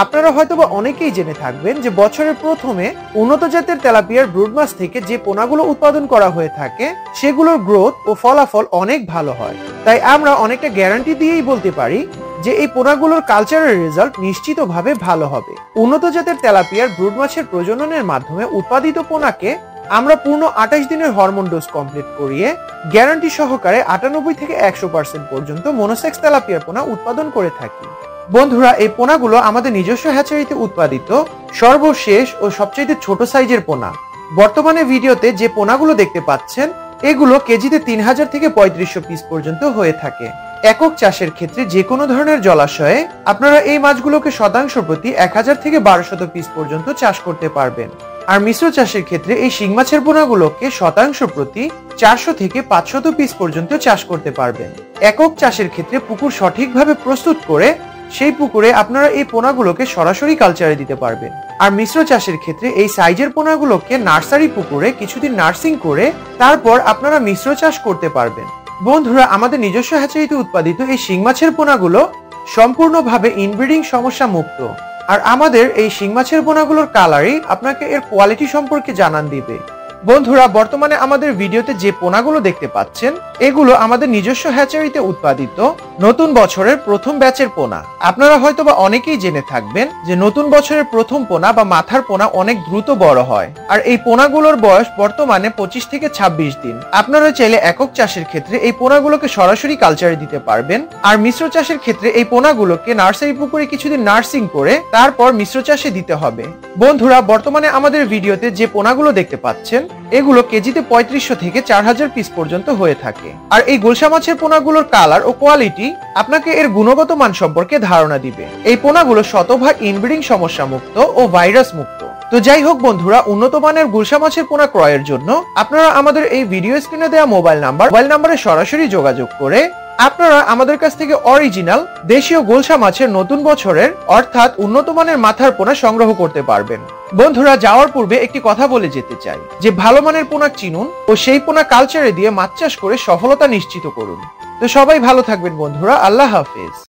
আপনারা হয়তোবা অনেকেই জেনে থাকবেন যে বছরের প্রথমে উন্নত জাতের তেলাপিয়ার ব্রুড মাছ থেকে যে পোনাগুলো উৎপাদন করা হয়ে থাকে সেগুলোর গ্রোথ ও ফলাফল অনেক ভালো হয়। তাই আমরা অনেকটা গ্যারান্টি দিয়েই বলতে পারি যে এই পোনাগুলোর কালচারের রেজাল্ট নিশ্চিতভাবে ভালো হবে। উন্নত জাতের তেলাপিয়ার ব্রুড মাছের প্রজননের মাধ্যমে উৎপাদিত পোনাকে আমরা পূর্ণ 28 দিনের হরমোন ডোজ কমপ্লিট করিয়ে গ্যারান্টি সহকারে 98 থেকে 100% পর্যন্ত মনোসেক্স তেলাপিয়ার পোনা উৎপাদন করে থাকি। বন্ধুরা, এই পোনাগুলো আমাদের নিজস্ব হ্যাচারিতে উৎপাদিত সর্বশেষ ও সবচেয়ে ছোট সাইজের পোনা। বর্তমানে ভিডিওতে যে পোনাগুলো দেখতে পাচ্ছেন এগুলো কেজিতে 3000 থেকে 3500 পিস পর্যন্ত হয়ে থাকে। একক চাষের ক্ষেত্রে যে কোনো ধরনের জলাশয়ে আপনারা এই মাছগুলোকে শতাংশ প্রতি 1000 থেকে 1200 পিস পর্যন্ত চাষ করতে পারবেন। আর মিশ্র চাষের ক্ষেত্রে এই শিং মাছের পোনাগুলোকে শতাংশ প্রতি 400 থেকে 500 পিস পর্যন্ত চাষ করতে পারবেন। একক চাষের ক্ষেত্রে পুকুর সঠিকভাবে প্রস্তুত করে সেই পুকুরে আপনারা এই পোনাগুলোকে সরাসরি কালচারে দিতে পারবেন। আর মিশ্র চাষের ক্ষেত্রে এই সাইজের পোনাগুলোকে নার্সারি পুকুরে কিছুদিন নার্সিং করে তারপর আপনারা মিশ্র চাষ করতে পারবেন। বন্ধুরা, আমাদের নিজস্ব হ্যাচারিতে উৎপাদিত এই শিং মাছের পোনাগুলো সম্পূর্ণভাবে ইনব্রিডিং সমস্যা মুক্ত। আর আমাদের এই শিং মাছের পোনাগুলোর কালারই আপনাকে এর কোয়ালিটি সম্পর্কে জানান দিবে। বন্ধুরা, বর্তমানে আমাদের ভিডিওতে যে পোনাগুলো দেখতে পাচ্ছেন এগুলো আমাদের নিজস্ব হ্যাচারিতে উৎপাদিত নতুন বছরের প্রথম ব্যাচের পোনা। আপনারা হয়তোবা অনেকেই জেনে থাকবেন যে নতুন বছরের প্রথম পোনা বা মাথার পোনা অনেক দ্রুত বড় হয়। আর এই পোনাগুলোর বয়স বর্তমানে 25 থেকে 26 দিন। আপনারা চাইলে একক চাষের ক্ষেত্রে এই পোনাগুলোকে সরাসরি কালচারে দিতে পারবেন। আর মিশ্র চাষের ক্ষেত্রে এই পোনাগুলোকে নার্সারি পুকুরে কিছুদিন নার্সিং করে তারপর মিশ্র চাষে দিতে হবে। বন্ধুরা, বর্তমানে আমাদের ভিডিওতে যে পোনাগুলো দেখতে পাচ্ছেন এগুলো কেজিতে 3500 থেকে 4000 পিস পর্যন্ত হয়ে থাকে। আর এই গুলশা মাছের পোনাগুলোর কালার ও কোয়ালিটি আপনাকে এর গুণগত মান সম্পর্কে ধারণা দিবে। এই পোনাগুলো শতভাগ ইনব্রিডিং সমস্যা মুক্ত ও ভাইরাস মুক্ত। তো যাই হোক বন্ধুরা, উন্নত মানের গুলশা মাছের পোনা ক্রয়ের জন্য আপনারা আমাদের এই ভিডিও স্ক্রিনে দেওয়া মোবাইল নাম্বারে সরাসরি যোগাযোগ করে আপনারা আমাদের কাছ থেকে অরিজিনাল দেশীয় গুলশা মাছের নতুন বছরের অর্থাৎ উন্নত মানের মাথার পোনা সংগ্রহ করতে পারবেন। বন্ধুরা, যাওয়ার পূর্বে একটি কথা বলে যেতে চাই যে ভালো মানের পোনা চিনুন ও সেই পোনা কালচারে দিয়ে মাছ চাষ করে সফলতা নিশ্চিত করুন। তো সবাই ভালো থাকবেন বন্ধুরা, আল্লাহ হাফেজ।